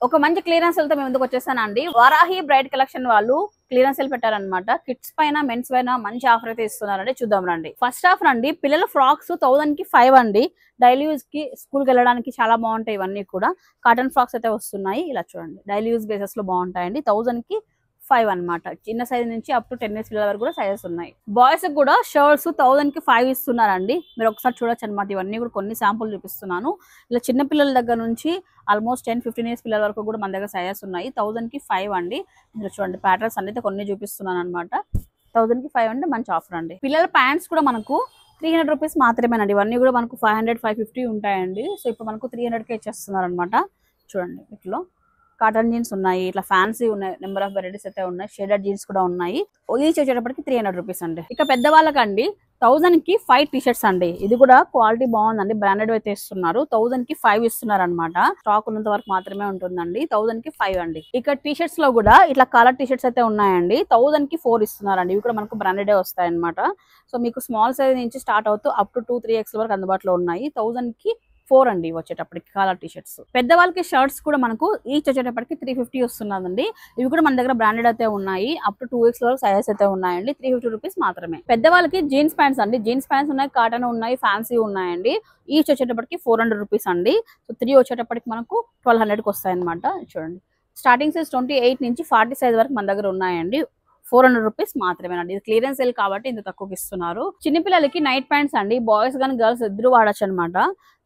ఒక మంచి clearance sale తో మేము ముందుకు వచ్చేసానండి. వారాహి బ్రైడ్ కలెక్షన్ వాళ్ళు క్లియరెన్స్ సేల్ పెట్టారనమాట. కిడ్స్ పైన మెన్స్ పైన మంచి ఆఫర్ అయితే ఇస్తున్నారండి. చూద్దాం రండి. ఫస్ట్ ఆఫర్ అండి, పిల్లల ఫ్రాక్స్ 1000 కి 5 అండి. డైలీ యూజ్ కి స్కూల్ కి వెళ్ళడానికి చాలా బాగుంటాయి. ఇవన్నీ కూడా కాటన్ ఫ్రాక్స్ అయితే వస్తున్నాయి. ఇలా చూడండి, డైలీ యూజ్ బేసెస్ లో బాగుంటాయండి. 1000 కి 5 అనమాట. చిన్న సైజ్ నుంచి అప్ టు 10 ఇయర్స్ పిల్లల వరకు కూడా సైజెస్ ఉన్నాయి. బాయ్స్ కూడా షర్ట్స్ 1000 కి 5 ఇస్తున్నారండి. మీరు ఒకసారి చూడొచ్చు అనమాట. ఇవన్నీ కూడా కొన్ని శాంపుల్ చూపిస్తున్నాను. ఇలా చిన్న పిల్లల దగ్గర నుంచి ఆల్మోస్ట్ 10-15 ఇయర్స్ పిల్లల వరకు కూడా మన దగ్గర సైజెస్ ఉన్నాయి. 1000 కి 5 అండి. మీరు చూడండి, ప్యాటర్న్స్ అనేది కొన్ని చూపిస్తున్నాను అనమాట. 1000 కి 5 అంటే మంచి ఆఫర్ అండి. పిల్లల ప్యాంట్స్ కూడా మనకు 300 రూపీస్ మాత్రమేనండి. ఇవన్నీ కూడా మనకు 500-550 ఉంటాయండి. సో ఇప్పుడు మనకు 300 కే ఇచ్చేస్తున్నారు అనమాట. చూడండి, ఇట్లా కాటన్ జీన్స్ ఉన్నాయి, ఇట్లా ఫ్యాన్సీ ఉన్నాయి, నెంబర్ ఆఫ్ వెరైటీస్ అయితే ఉన్నాయి. షేడెడ్ జీన్స్ కూడా ఉన్నాయి. ఈచ్ వచ్చేటప్పటికి 300 రూపీస్ అండి. ఇక పెద్దవాళ్ళకండి 1000 కి 5 టీ-షర్ట్స్ అండి. ఇది కూడా క్వాలిటీ బాగుందండి, బ్రాండెడ్ అయితే ఇస్తున్నారు. 1000 కి 5 ఇస్తున్నారు అనమాట. స్టాక్ ఉన్నంత వరకు మాత్రమే ఉంటుందండి. 1000 కి 5 అండి. ఇక టీ-షర్ట్స్ లో కూడా ఇట్లా కలర్ టీ-షర్ట్స్ అయితే ఉన్నాయండి. 1000 కి 4 ఇస్తున్నారండి. ఇవి కూడా మనకు బ్రాండెడ్ వస్తాయి అనమాట. సో మీకు స్మాల్ సైజ్ నుంచి స్టార్ట్ అవుతూ అప్ టు 2-3 వరకు అందుబాటులో ఉన్నాయి. 1000 కి 4 అండి వచ్చేటప్పటికి కలర్ టీ-షర్ట్స్. పెద్దవాళ్ళకి షర్ట్స్ కూడా మనకు ఈచ్ వచ్చేటప్పటికి 350 వస్తున్నదండి. ఇవి కూడా మన దగ్గర బ్రాండెడ్ అయితే ఉన్నాయి. అప్ టు 2X వరకు సైజెస్ అయితే ఉన్నాయండి. 350 రూపీస్ మాత్రమే. పెద్దవాళ్ళకి జీన్స్ ప్యాంట్స్ అండి. జీన్స్ ప్యాంట్స్ ఉన్నాయి, కాటన్ ఉన్నాయి, ఫ్యాన్సీ ఉన్నాయండి. ఈచ్ వచ్చేటప్పటికి 400 రూపీస్ అండి. సో 3 వచ్చేటప్పటికి మనకు 1200కి వస్తాయి అనమాట. చూడండి, స్టార్టింగ్ సైజ్ 28 నుంచి 40 సైజ్ వరకు మన దగ్గర ఉన్నాయండి. 400 రూపీస్ మాత్రమేనండి. ఇది క్లియరెన్స్ సేల్ కాబట్టి ఇంత తక్కువకి ఇస్తున్నారు. చిన్నపిల్లలకి నైట్ ప్యాంట్స్ అండి. బాయ్స్ కానీ గర్ల్స్ ఇద్దరు వాడచ్చు అనమాట.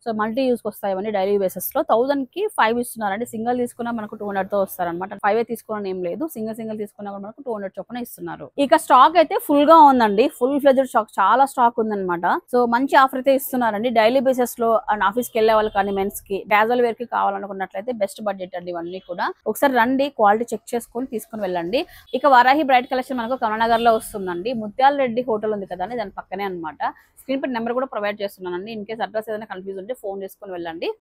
సో మల్టీ యూస్ వస్తాయి ఇవన్నీ డైలీ బేసిస్ లో. 1000 కి 5 ఇస్తున్నారండి. సింగిల్ తీసుకున్నా మనకు 200 తో వస్తారనమాట. 5 తీసుకున్నా ఏం లేదు, సింగిల్ తీసుకున్నా కూడా మనకు 200 చొప్పున ఇస్తున్నారు. ఇక స్టాక్ అయితే ఫుల్ గా ఉందండి. ఫుల్ ఫ్లెడ్జ్డ్ స్టాక్, చాలా స్టాక్ ఉందన్నమాట. సో మంచి ఆఫర్ అయితే ఇస్తున్నారండి. డైలీ బేసిస్ లో అండ్ ఆఫీస్ కి వెళ్ళే వాళ్ళు కానీ మెన్స్ కి క్యాజువల్ వేర్ కి కావాలనుకున్నట్లయితే బెస్ట్ బడ్జెట్ అండి ఇవన్నీ కూడా. ఒకసారి రండి, క్వాలిటీ చెక్ చేసుకొని తీసుకుని వెళ్ళండి. ఇక వారాహి బ్రైడ్ కలెక్షన్ మనకు కమలానగర్ లో వస్తుందండి. ముత్యాల రెడ్డి హోటల్ ఉంది కదా, దాని పక్కనే అనమాట. స్క్రీన్ పై నెంబర్ కూడా ప్రొవైడ్ చేస్తున్నానండి. ఇన్ కేస్ అడ్రస్ ఏదైనా కన్ఫ్యూజ్ ఉంటే ఫోన్ చేసుకుని వెళ్ళండి.